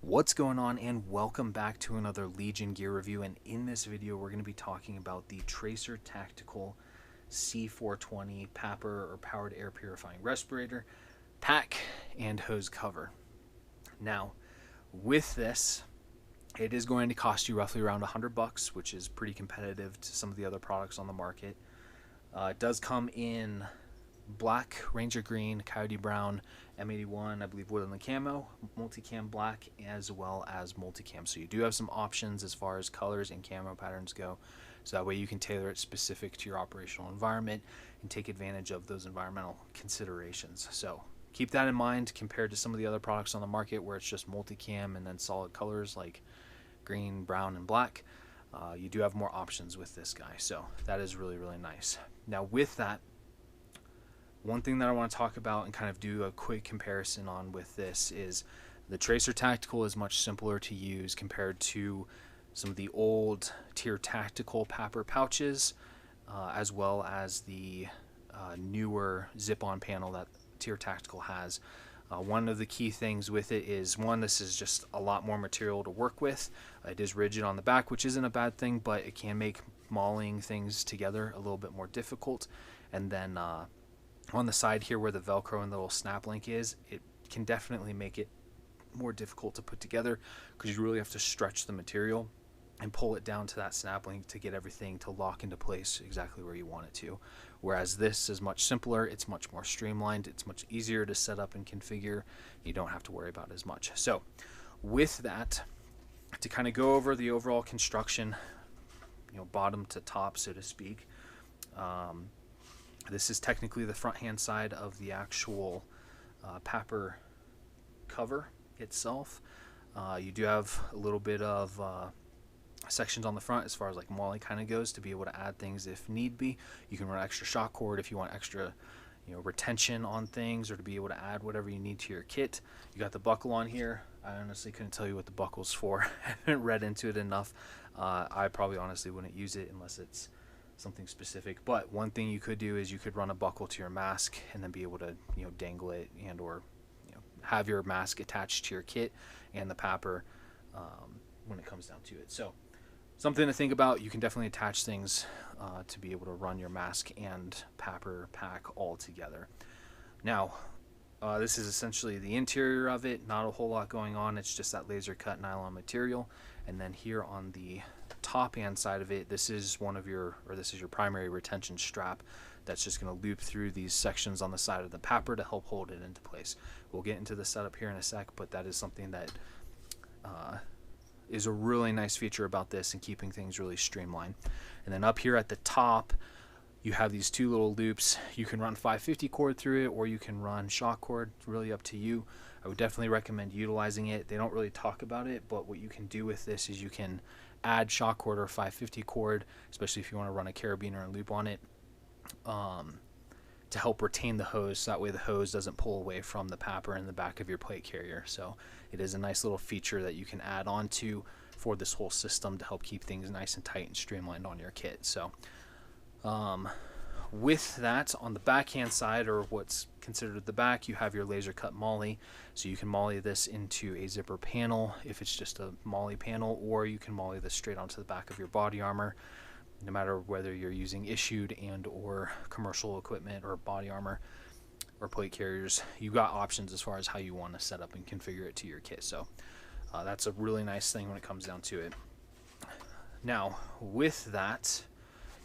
What's going on, and welcome back to another Legion gear review. And in this video we're going to be talking about the Tracer Tactical C420 PAPR or Powered Air Purifying Respirator pack and hose cover. Now with this, it is going to cost you roughly around $100, which is pretty competitive to some of the other products on the market. It does come in black, ranger green, coyote brown, M81, I believe woodland camo, multicam black, as well as multicam. So you do have some options as far as colors and camo patterns go, so that way you can tailor it specific to your operational environment and take advantage of those environmental considerations. So keep that in mind compared to some of the other products on the market where it's just multicam and then solid colors like green, brown, and black. You do have more options with this guy, so that is really nice. Now with that, one thing that I want to talk about and kind of do a quick comparison on with this is the Tracer Tactical is much simpler to use compared to some of the old Tier Tactical PAPR pouches, as well as the newer zip-on panel that Tier Tactical has. One of the key things with it is, one, this is just a lot more material to work with. It is rigid on the back, which isn't a bad thing, but it can make mauling things together a little bit more difficult. And then on the side here where the Velcro and the little snap link is, it can definitely make it more difficult to put together because you really have to stretch the material and pull it down to that snap link to get everything to lock into place exactly where you want it to. Whereas this is much simpler, it's much more streamlined, it's much easier to set up and configure. You don't have to worry about as much. So with that, to kind of go over the overall construction, bottom to top, so to speak, this is technically the front hand side of the actual PAPR cover itself. You do have a little bit of sections on the front as far as like MOLLE kind of goes to be able to add things if need be. You can run extra shock cord if you want extra retention on things, or to be able to add whatever you need to your kit. You got the buckle on here. I honestly couldn't tell you what the buckle's for. I haven't read into it enough. I probably honestly wouldn't use it unless it's something specific. But one thing you could do is you could run a buckle to your mask and then be able to dangle it and or have your mask attached to your kit and the PAPR when it comes down to it. So something to think about. You can definitely attach things to be able to run your mask and PAPR pack all together. Now this is essentially the interior of it. Not a whole lot going on. It's just that laser cut nylon material. And then here on the top hand side of it, this is your primary retention strap that's just going to loop through these sections on the side of the PAPR to help hold it into place. We'll get into the setup here in a sec, but that is something that is a really nice feature about this and keeping things really streamlined. And then up here at the top, you have these two little loops. You can run 550 cord through it, or you can run shock cord. It's really up to you. I would definitely recommend utilizing it. They don't really talk about it, but what you can do with this is you can add shock cord or 550 cord, especially if you want to run a carabiner and loop on it, to help retain the hose, so that way the hose doesn't pull away from the PAPR in the back of your plate carrier. So it is a nice little feature that you can add on to for this whole system to help keep things nice and tight and streamlined on your kit. So with that, on the backhand side, or what's considered the back, you have your laser cut MOLLE. So you can MOLLE this into a zipper panel if it's just a MOLLE panel, or you can MOLLE this straight onto the back of your body armor, no matter whether you're using issued and or commercial equipment or body armor or plate carriers. You've got options as far as how you want to set up and configure it to your kit. So that's a really nice thing when it comes down to it. Now with that,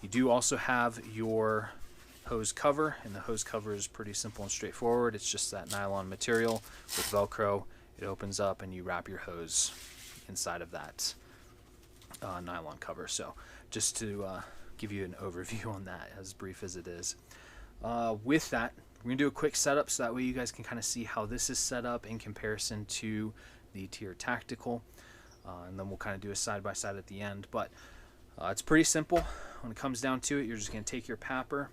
you do also have your hose cover, and the hose cover is pretty simple and straightforward. It's just that nylon material with Velcro. It opens up and you wrap your hose inside of that nylon cover. So just to give you an overview on that, as brief as it is. With that, we're going to do a quick setup so that way you guys can kind of see how this is set up in comparison to the Tier Tactical, and then we'll kind of do a side-by-side at the end. But it's pretty simple. When it comes down to it, you're just going to take your PAPR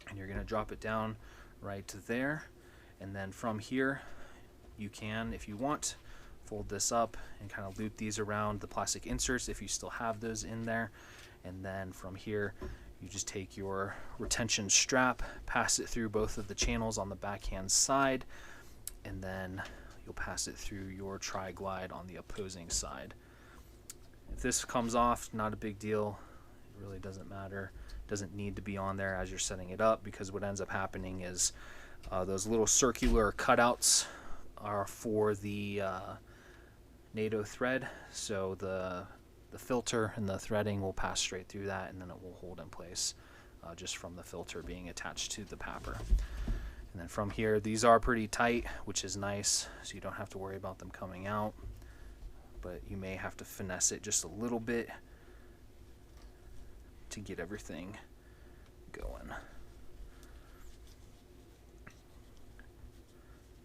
and you're going to drop it down right there, and then from here you can, if you want, fold this up and kind of loop these around the plastic inserts if you still have those in there. And then from here you just take your retention strap, pass it through both of the channels on the backhand side, and then you'll pass it through your tri-glide on the opposing side. If this comes off, not a big deal. It really doesn't matter. It doesn't need to be on there as you're setting it up, because what ends up happening is those little circular cutouts are for the NATO thread, so the filter and the threading will pass straight through that, and then it will hold in place just from the filter being attached to the PAPR. And then from here, these are pretty tight, which is nice, so you don't have to worry about them coming out, but you may have to finesse it just a little bit to get everything going.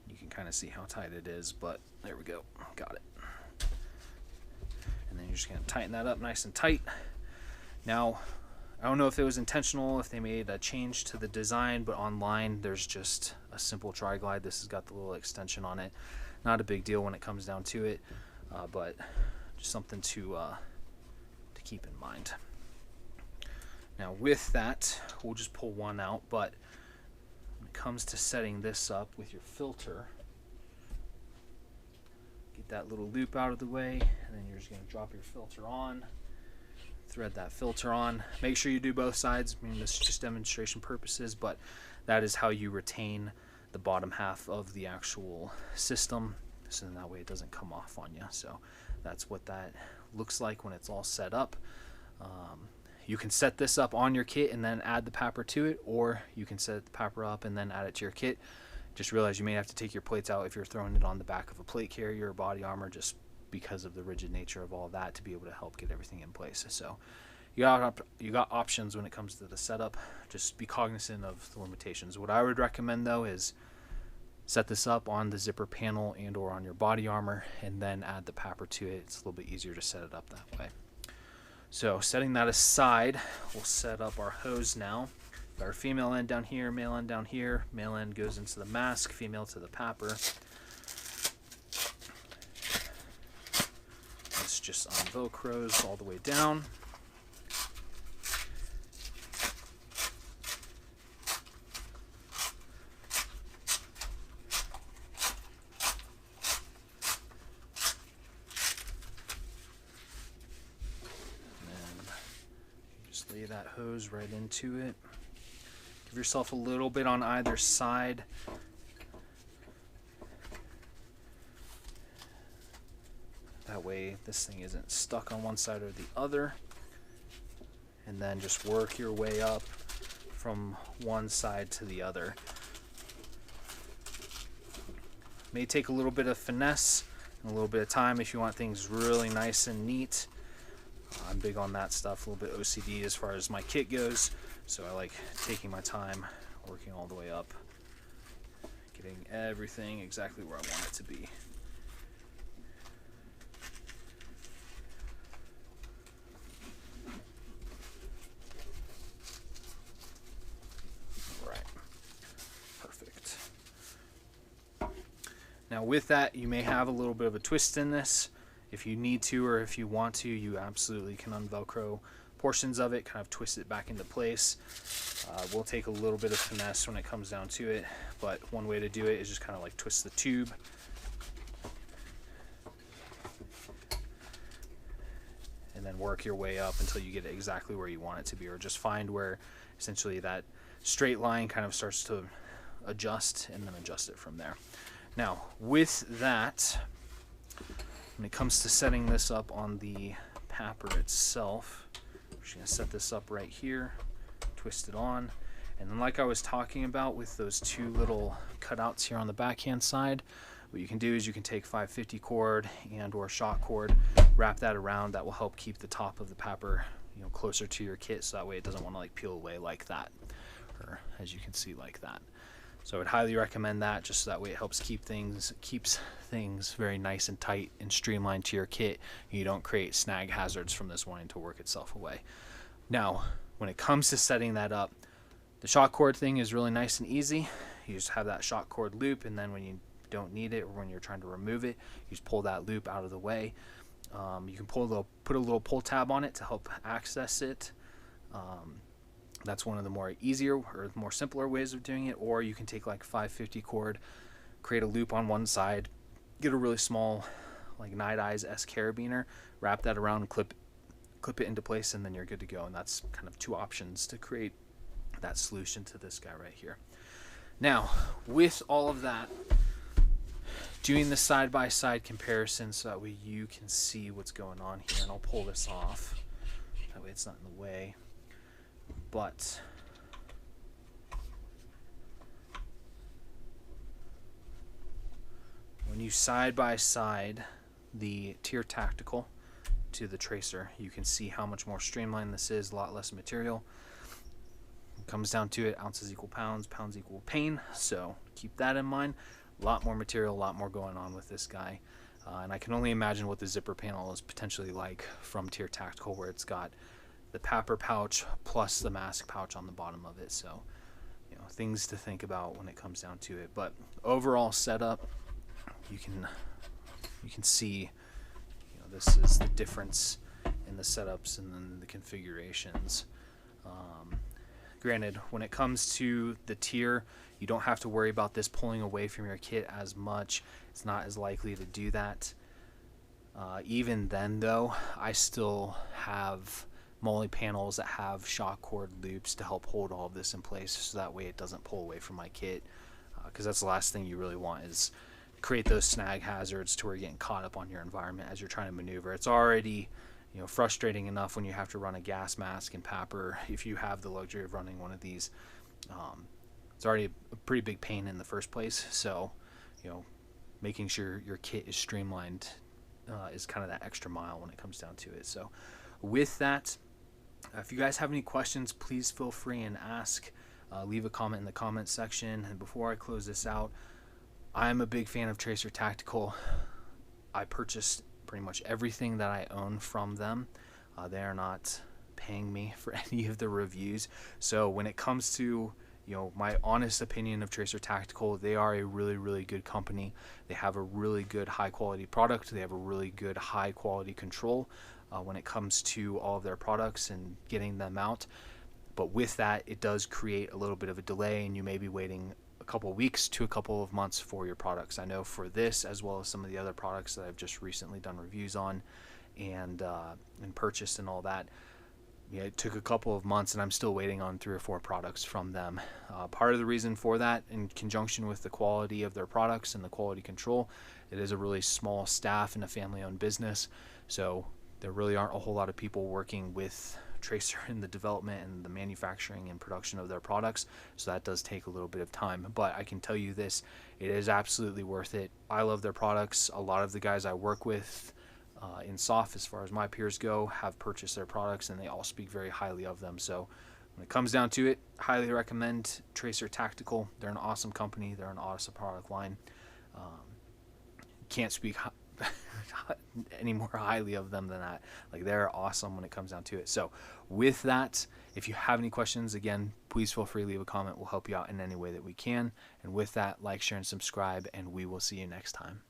You can kind of see how tight it is, but there we go, got it. And then you're just going to tighten that up nice and tight. Now, I don't know if it was intentional, if they made a change to the design, but online there's just a simple tri-glide. This has got the little extension on it. Not a big deal when it comes down to it, but just something to keep in mind. Now with that, we'll just pull one out, but when it comes to setting this up with your filter, get that little loop out of the way, and then you're just going to drop your filter on, thread that filter on. Make sure you do both sides. I mean, this is just demonstration purposes, but that is how you retain the bottom half of the actual system, so that way it doesn't come off on you. So that's what that looks like when it's all set up. You can set this up on your kit and then add the PAPR to it, or you can set the PAPR up and then add it to your kit. Just realize you may have to take your plates out if you're throwing it on the back of a plate carrier or body armor, just because of the rigid nature of all that, to be able to help get everything in place. So you got options when it comes to the setup. Just be cognizant of the limitations. What I would recommend though is set this up on the zipper panel and or on your body armor, and then add the PAPR to it. It's a little bit easier to set it up that way. So setting that aside, we'll set up our hose now. Got our female end down here, male end down here. Male end goes into the mask, female to the PAPR. This just velcros all the way down. Lay that hose right into it. Give yourself a little bit on either side. That way this thing isn't stuck on one side or the other. And then just work your way up from one side to the other. May take a little bit of finesse and a little bit of time if you want things really nice and neat. I'm big on that stuff, a little bit OCD as far as my kit goes, so I like taking my time, working all the way up, getting everything exactly where I want it to be. All right, perfect. Now with that, you may have a little bit of a twist in this. If you need to, or if you want to, you absolutely can unvelcro portions of it, kind of twist it back into place. We'll take a little bit of finesse when it comes down to it, but one way to do it is just kind of like twist the tube. And then work your way up until you get it exactly where you want it to be, or just find where essentially that straight line kind of starts to adjust, and then adjust it from there. Now with that, when it comes to setting this up on the PAPR itself, we're just going to set this up right here, twist it on, and then like I was talking about with those two little cutouts here on the backhand side, what you can do is you can take 550 cord and or shot cord, wrap that around. That will help keep the top of the PAPR, you know, closer to your kit, so that way it doesn't want to like peel away like that, or as you can see like that. So I would highly recommend that, just so that way it helps keeps things very nice and tight and streamlined to your kit, and you don't create snag hazards from this wanting to work itself away. Now, when it comes to setting that up, the shot cord thing is really nice and easy. You just have that shot cord loop, and then when you don't need it or when you're trying to remove it, you just pull that loop out of the way. You can put a little pull tab on it to help access it. That's one of the more easier or more simpler ways of doing it. Or you can take like 550 cord, create a loop on one side, get a really small, like Night Eyes S carabiner, wrap that around and clip it into place, and then you're good to go. And that's kind of 2 options to create that solution to this guy right here. Now, with all of that, doing the side-by-side comparison so that way you can see what's going on here, and I'll pull this off. That way it's not in the way. But when you side-by-side the Tier Tactical to the Tracer, you can see how much more streamlined this is, a lot less material. It comes down to it, ounces equal pounds, pounds equal pain, so keep that in mind. A lot more material, a lot more going on with this guy. And I can only imagine what the zipper panel is potentially like from Tier Tactical, where it's got the PAPR pouch plus the mask pouch on the bottom of it. So, you know, things to think about when it comes down to it. But overall setup, you can see, you know, this is the difference in the setups and then the configurations. Granted, when it comes to the Tier, you don't have to worry about this pulling away from your kit as much. It's not as likely to do that. Even then, though, I still have MOLLE panels that have shock cord loops to help hold all of this in place, so that way it doesn't pull away from my kit. Because that's the last thing you really want, is create those snag hazards to where you're getting caught up on your environment as you're trying to maneuver. It's already, you know, frustrating enough when you have to run a gas mask and PAPR. If you have the luxury of running one of these, it's already a pretty big pain in the first place. So, you know, making sure your kit is streamlined is kind of that extra mile when it comes down to it. So with that, if you guys have any questions, please feel free and ask. Leave a comment in the comment section. And before I close this out, I'm a big fan of Tracer Tactical. I purchased pretty much everything that I own from them. They are not paying me for any of the reviews. So when it comes to, you know, my honest opinion of Tracer Tactical, they are a really, really good company. They have a really good high quality product. They have a really good high quality control when it comes to all of their products and getting them out. But with that, it does create a little bit of a delay, and you may be waiting a couple of weeks to a couple of months for your products. I know for this, as well as some of the other products that I've just recently done reviews on and purchased and all that, yeah, it took a couple of months, and I'm still waiting on 3 or 4 products from them. Part of the reason for that, in conjunction with the quality of their products and the quality control, it is a really small staff and a family-owned business, so there really aren't a whole lot of people working with Tracer in the development and the manufacturing and production of their products, so that does take a little bit of time. But I can tell you this, it is absolutely worth it. I love their products. A lot of the guys I work with in SOF, as far as my peers go, have purchased their products, and they all speak very highly of them. So when it comes down to it, highly recommend Tracer Tactical. They're an awesome company. They're an awesome product line. Can't speak any more highly of them than that. Like, they're awesome when it comes down to it. So with that, if you have any questions, again, please feel free to leave a comment. We'll help you out in any way that we can. And with that, like, share, and subscribe, and we will see you next time.